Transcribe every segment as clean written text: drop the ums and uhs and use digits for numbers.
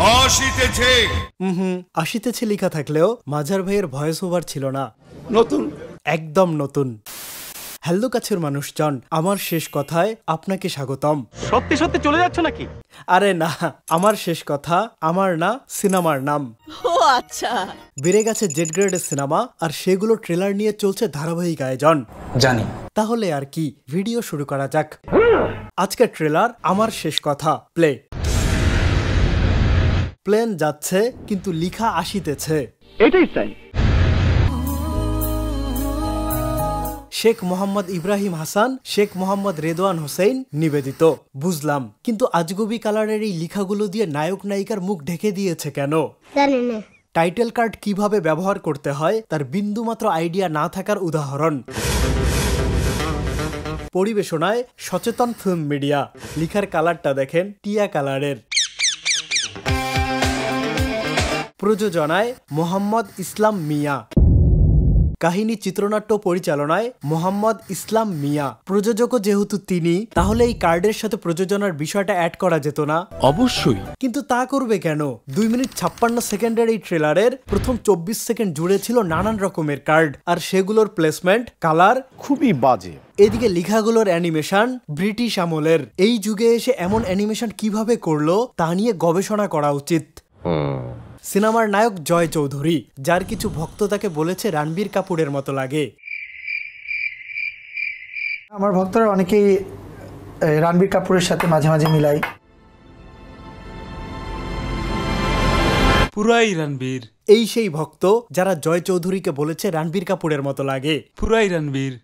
আসিতেছে। আসিতেছে লেখা থাকলেও মাঝার ভাইয়ের ভয়েস ওভার ছিল না, নতুন, একদম নতুন। হ্যালো কাছের মানুষজন, আমার শেষ কথায় আপনাকে স্বাগতম। সত্যি সত্যি চলে যাচ্ছ নাকি? আরে না, আমার শেষ কথা আমার না, সিনেমার নাম। ও আচ্ছা, বেড়ে গেছে জেড গ্রেডের সিনেমা, আর সেগুলো ট্রেলার নিয়ে চলছে ধারাবাহিক আয়োজন। জানি। তাহলে আর কি, ভিডিও শুরু করা যাক। আজকের ট্রেলার আমার শেষ কথা প্লে। প্লেন যাচ্ছে কিন্তু লিখা আসিতেছে, এটাই চাই। শেখ মোহাম্মদ ইব্রাহিম হাসান, শেখ মোহাম্মদ রেদওয়ান হোসেন নিবেদিত। বুঝলাম, কিন্তু আজগবি কালারের এই লেখাগুলো দিয়ে নায়ক নায়িকার মুখ ঢেকে দিয়েছে কেন? জানি না। টাইটেল কার্ড কিভাবে ব্যবহার করতে হয় তার বিন্দুমাত্র আইডিয়া না থাকার উদাহরণ। পরিবেশনায় সচেতন ফিল্ম মিডিয়া। লিখার কালারটা দেখেন, টিয়া কালারের। প্রযোজনায় মোহাম্মদ ইসলাম মিয়া। কাহিনী চিত্রনাট্য পরিচালনায় মোহাম্মদ ইসলাম মিয়া। প্রযোজকও যেহেতু তিনি, তাহলে এই কার্ডের সাথে প্রযোজনার বিষয়টা অ্যাড করা যেত না? অবশ্যই। কিন্তু তা করবে কেন? 2 মিনিট 56 সেকেন্ডের এই ট্রেলারের প্রথম 24 সেকেন্ড জুড়ে ছিল নানান রকমের কার্ড, আর সেগুলোর প্লেসমেন্ট, কালার খুবই বাজে। এদিকে লেখাগুলোর অ্যানিমেশন ব্রিটিশ আমলের। এই যুগে এসে এমন অ্যানিমেশন কিভাবে করলো তা নিয়ে গবেষণা করা উচিত। সিনেমার নায়ক জয় চৌধুরী, যার কিছু ভক্ত তাকে বলেছে রণবীর কাপুরের মতো লাগে। আমার ভক্তরা অনেকেই রণবীর কাপুরের সাথে মাঝে মাঝে মিলায়। পুরাই রণবীর। এই সেই ভক্ত যারা জয় চৌধুরীকে বলেছে রণবীর কাপুরের মতো লাগে। পুরাই রণবীর।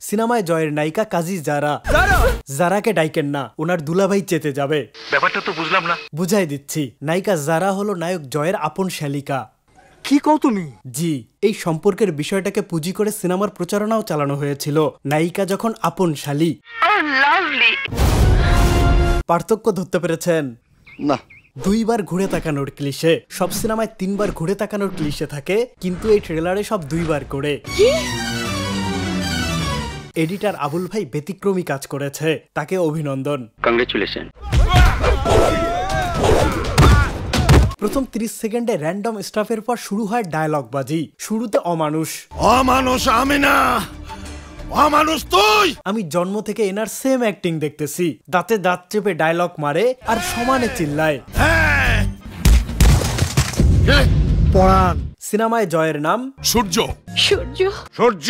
সিনেমায় জয়ের নায়িকা কাজী জারা। জারাকে ডাইকেন না, ওনার দুলাভাই চেতে যাবে। ব্যাপারটা তো বুঝলাম না। বুঝাই দিচ্ছি, নায়িকা জারা হলো নায়ক জয়ের আপন শালিকা। কি কও তুমি? জি, এই সম্পর্কের বিষয়টাকে পুঁজি করে সিনেমার প্রচারণাও চালানো হয়েছিল। নায়িকা যখন আপন শালি। পার্থক্য ধরতে পেরেছেন? না। 2 বার ঘুরে তাকানোর ক্লিশে। সব সিনেমায় 3 বার ঘুরে তাকানোর ক্লিশে থাকে, কিন্তু এই ট্রেলারে সব 2 বার করে। এডিটর আবুল ভাই ব্যতিক্রমী কাজ করেছে, তাকে অভিনন্দন। কংগ্রেচুলেশন। প্রথম 30 সেকেন্ডে র্যান্ডম স্টাফের পর শুরু হয় ডায়লগ বাজি। শুরুতে অমানুষ। অমানুষ আমি না, অমানুষ তুই। আমি জন্ম থেকে এনার সেম অ্যাক্টিং দেখতেছি। দাঁতে দাঁত চেপে ডায়লগ মারে আর সমানে চিল্লায়। পড়ান। সিনেমায় জয়ের নাম সূর্য। সূর্য। সূর্য।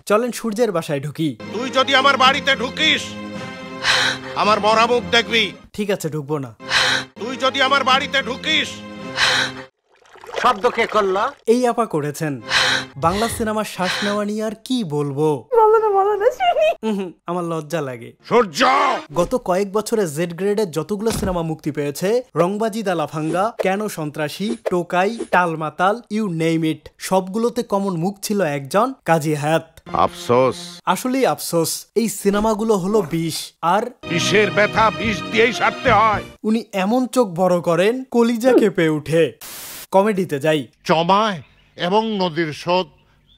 চলেন সূর্যের বাসায় ঢুকি। তুই যদি আমার বাড়িতে ঢুকিস, আমার মরা মুখ দেখবি। ঠিক আছে, ঢুকবো না। তুই যদি আমার বাড়িতে ঢুকিস। শব্দ কে করলো? এই আপা করেছেন। বাংলা সিনেমার শ্বাস নেওয়া নিয়ে আর কি বলবো? আমার লজ্জা লাগে। সূর্য। গত কয়েক বছরে জেড গ্রেডের যতগুলো সিনেমা মুক্তি পেয়েছে, রংবাজি দা লাফাঙ্গা, কেন সন্ত্রাসী, টোকাই, টালমাতাল, ইউ নেম ইট, সবগুলোতে কমন মুখ ছিল একজন, কাজী হায়াত। আফসোস, আসলেই আফসোস। এই সিনেমাগুলো হলো বিষ, আর বিষের ব্যথা বিষ দিয়েই সারতে হয়। উনি এমন চোখ বড় করেন, কলিজা কেঁপে উঠে। কমেডিতে যাই। জমায় এবং নদীর স্রোত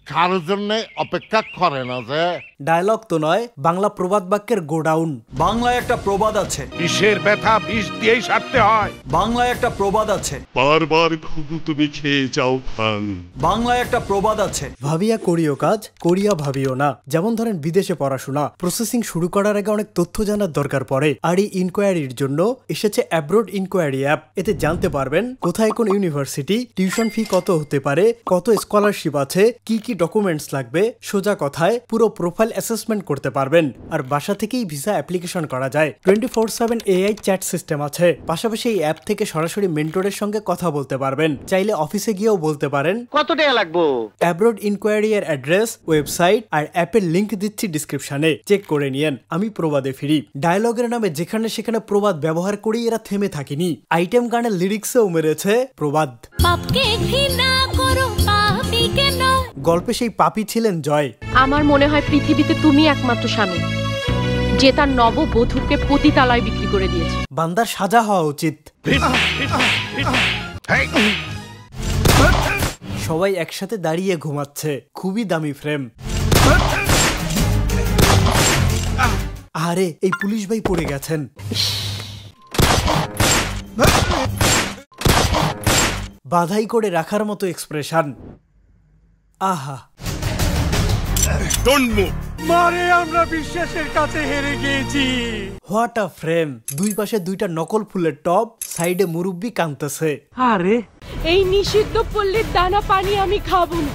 কারোর জন্য অপেক্ষা করে না। যে ডায়লগ তো নয়, বাংলা প্রবাদ বাক্যের গোডাউন। বাংলায় একটা প্রবাদ আছে, বিষের ব্যথা বিষ দিয়েই সারতে হয়। বাংলায় একটা প্রবাদ আছে, বারবার শুধু তুমি খেয়ে যাও ভাঙ। বাংলায় একটা প্রবাদ আছে, ভাবিয়া করিও কাজ, করিয়া ভাবিও না। যেমন ধরেন বিদেশে পড়াশোনা, প্রসেসিং শুরু করার আগে অনেক তথ্য জানার দরকার পড়ে, আর এই ইনকোয়ারির জন্য এসেছে অ্যাব্রোড ইনকোয়ারি অ্যাপ। এতে জানতে পারবেন কোথায় কোন ইউনিভার্সিটি, টিউশন ফি কত হতে পারে, কত স্কলারশিপ আছে, কি কি ডকুমেন্টস লাগবে। সোজা কথায় পুরো প্রোফাইল অ্যাসেসমেন্ট করতে পারবেন। আর বাসা থেকেই ভিসা অ্যাপ্লিকেশন করা যায়। 24/7 এআই চ্যাট সিস্টেম আছে। পাশাপাশি এই অ্যাপ থেকে সরাসরি মেন্টরের সঙ্গে কথা বলতে পারবেন। চাইলে অফিসে গিয়েও বলতে পারেন। কত টাকা লাগবে? অ্যাব্রোড ইনকোয়ারি এর অ্যাড্রেস, ওয়েবসাইট আর অ্যাপের লিংক দিচ্ছি ডিসক্রিপশনে, চেক করে নিয়েন। আমি প্রবাদে ফিরি। ডায়লগের নামে যেখানে সেখানে প্রবাদ ব্যবহার করেই এরা থেমে থাকেনি। আইটেম গানের লিরিক্সেও মেরেছে প্রবাদ। গল্পে সেই পাপী ছিলেন জয়। আমার মনে হয় পৃথিবীতে তুমি একমাত্র স্বামী যে তার নববধূকে পতিতালয় বিক্রি করে দিয়েছে। বান্দার সাজা হওয়া উচিত। সবাই একসাথে দাঁড়িয়ে ঘুমাচ্ছে, খুবই দামি ফ্রেম। আরে এই পুলিশ ভাই পড়ে গেছেন। বাধাই করে রাখার মতো এক্সপ্রেশন। আহা, মারে আমরা বিশ্বাসের কাছে হেরে গিয়েছি। What a frame! দুই পাশে দুইটা নকল ফুলের টব, সাইডে মুরব্বি কাঁদতেছে। আরে এই নিষিদ্ধ পল্লীর দানা পানি আমি খাবো না,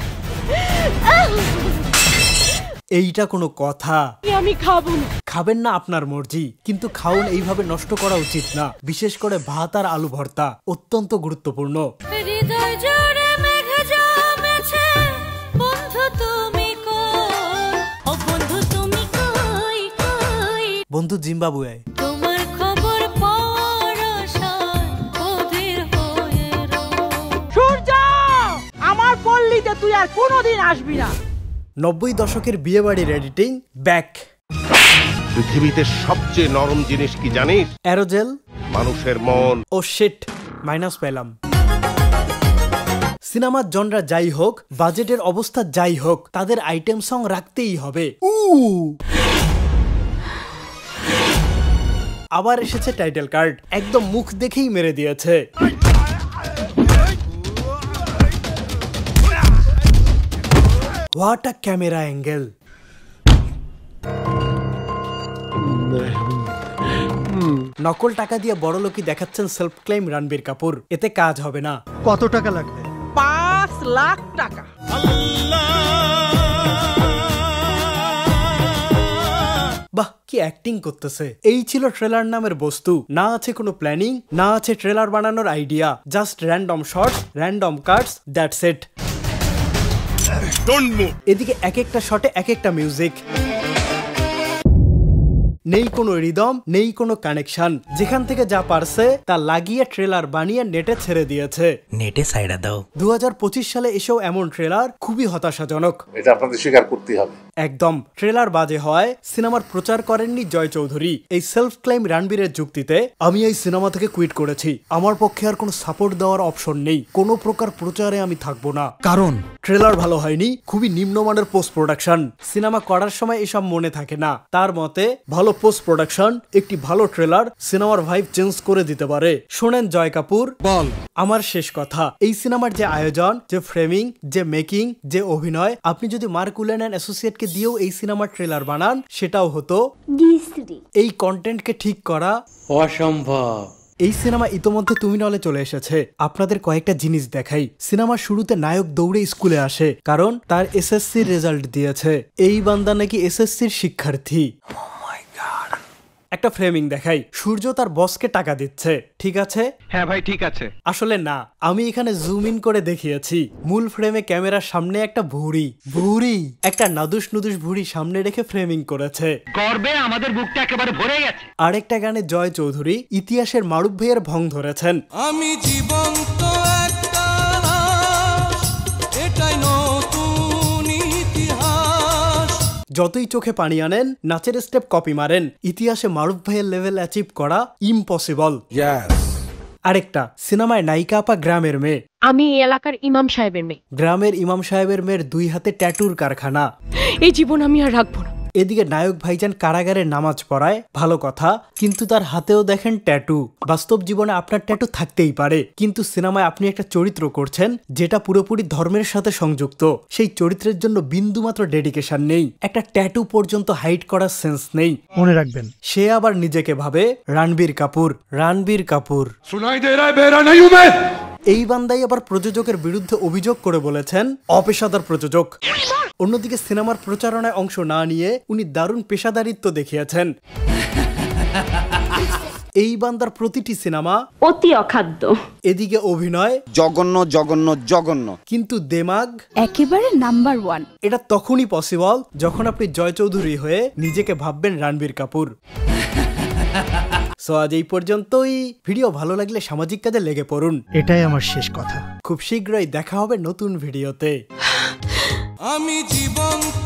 এইটা কোনো কথা? আমি খাবো না। খাবেন না আপনার মর্জি, কিন্তু খাউন এইভাবে নষ্ট করা উচিত না। বিশেষ করে ভাত আর আলু ভর্তা অত্যন্ত গুরুত্বপূর্ণ। হৃদয় জোড়ে মেঘ জমেছে, বন্ধু তুমি কই, ও বন্ধু তুমি কই কই, বন্ধু জিম্বাবুয়ে। তোমার খবর পাওয়ার আশায় অধীর হয়ে রই। সূর্য, আমার পল্লীতে তুই আর কোনোদিন আসবি না। 90 দশকের বিয়েবাড়ির এডিটিং ব্যাক। পৃথিবীতে সবচেয়ে নরম জিনিস কি জানিস? অ্যারোজেল। মানুষের মন। ও শিট, মাইনাস পেলাম। সিনেমার জনরা যাই হোক, বাজেটের অবস্থা যাই হোক, তাদের আইটেম সং রাখতেই হবে। আবার এসেছে টাইটেল কার্ড, একদম মুখ দেখেই মেরে দিয়েছে। What a camera angle! নকল টাকা দিয়ে বড়লোকি দেখাচ্ছেন সেলফ ক্লেম রণবীর কাপুর। এতে কাজ হবে না। কত টাকা লাগবে? 5 লাখ টাকা। বাহ, কি অ্যাক্টিং করতেছে! এই ছিল ট্রেলার নামের বস্তু। না আছে কোনো প্ল্যানিং, না আছে ট্রেলার বানানোর idea, just random shots, random cuts, that's it. এদিকে এক একটা শটে এক একটা মিউজিক, নেই কোনো রিদম, নেই কোনো কানেকশন। যেখান থেকে যা পারছে তা লাগিয়ে ট্রেলার বানিয়ে নেটে ছেড়ে দিয়েছে। নেটে সাইডা দাও। 2025 সালে এসেও এমন ট্রেলার খুবই হতাশাজনক। এটা আপনাদের স্বীকার করতেই হবে। একদম। ট্রেলার বাজে হয়, সিনেমার প্রচার করেননি জয় চৌধুরী। এই সেলফ ক্লেম রণবীরের যুক্তিতে, আমি এই সিনেমা থেকে কুইট করেছি, আমার পক্ষে আর কোনো সাপোর্ট দেওয়ার অপশন নেই, কোনো প্রকার প্রচারে আমি থাকবো না। কারণ ট্রেলার ভালো হয়নি, খুবই নিম্নমানের পোস্ট প্রোডাকশন। সিনেমা করার সময় এসব মনে থাকে না। তার মতে ভালো পোস্ট প্রোডাকশন, একটি ভালো ট্রেলার সিনেমার ভাইব চেঞ্জ করে দিতে পারে। শোনেন জয় কাপুর, বল। আমার শেষ কথা, এই সিনেমার যে আয়োজন, যে ফ্রেমিং, যে মেকিং, যে অভিনয়, আপনি যদি মার্ক উলেন এন্ড অ্যাসোসিয়েট কে দিয়েও এই সিনেমার ট্রেলার বানান, সেটাও হতো। এই কন্টেন্টকে ঠিক করা অসম্ভব। এই সিনেমা ইতোমধ্যে তুমি নলে চলে এসেছে। আপনাদের কয়েকটা জিনিস দেখাই। সিনেমার শুরুতে নায়ক দৌড়ে স্কুলে আসে, কারণ তার এসএসসির রেজাল্ট দিয়েছে। এই বান্দা নাকি এসএসসির শিক্ষার্থী। একটা ফ্রেমিং দেখাই, সূর্য তার বসকে টাকা দিচ্ছে, ঠিক আছে? হ্যাঁ ভাই, ঠিক আছে। আসলে না, আমি এখানে জুম ইন করে দেখিয়েছি। মূল ফ্রেমে ক্যামেরার সামনে একটা ভুঁড়ি, একটা নাদুস নুদুস ভুঁড়ি সামনে রেখে ফ্রেমিং করেছে। গর্বে আমাদের বুকটা একেবারে ভরে গেছে। আরেকটা গানে জয় চৌধুরী ইতিহাসের মারুফ ভাইয়ের ভং ধরেছেন। আমি জীবন্ত একটা লাশ, এটাই নতুন ইতিহাস। যতই চোখে পানি আনেন, নাচের স্টেপ কপি মারেন, ইতিহাসে মারুফ ভাইয়ের লেভেল অ্যাচিভ করা ইম্পসিবল। আরেকটা সিনেমায় নায়িকা আপা গ্রামের মেয়ে, আমি এই এলাকার ইমাম সাহেবের মেয়ে। গ্রামের ইমাম সাহেবের মেয়ের 2 হাতে ট্যাটুর কারখানা। এই জীবন আমি আর রাখবো না। এদিকে নায়ক ভাইজান কারাগারে নামাজ পড়ায়, ভালো কথা, কিন্তু তার হাতেও দেখেন ট্যাটু। বাস্তব জীবনে আপনার ট্যাটু থাকতেই পারে, কিন্তু সিনেমায় আপনি একটা চরিত্র করছেন যেটা পুরোপুরি ধর্মের সাথে সংযুক্ত। সেই চরিত্রের জন্য বিন্দুমাত্র ডেডিকেশন নেই, একটা ট্যাটু পর্যন্ত হাইড করার সেন্স নেই। মনে রাখবেন, সে আবার নিজেকে ভাবে রণবীর কাপুর। সুনাই দে রা বেরা নাই হু মে। এই বান্দাই আবার প্রযোজকের বিরুদ্ধে অভিযোগ করে বলেছেন অপেশাদার প্রযোজক। অন্যদিকে সিনেমার প্রচারণায় অংশ না নিয়ে উনি দারুণ পেশাদারিত্ব দেখিয়েছেন। এই বান্দার প্রতিটি সিনেমা অতি অখাদ্য। এদিকে অভিনয় জঘন্য, কিন্তু দেমাগ একেবারে নাম্বার 1। এটা তখনই পসিবল যখন আপনি জয় চৌধুরী হয়ে নিজেকে ভাববেন রণবীর কাপুর। সো আজ এই পর্যন্তই। ভিডিও ভালো লাগলে সামাজিক কাজে লেগে পড়ুন। এটাই আমার শেষ কথা। খুব শীঘ্রই দেখা হবে নতুন ভিডিওতে। আমি জীবন্ত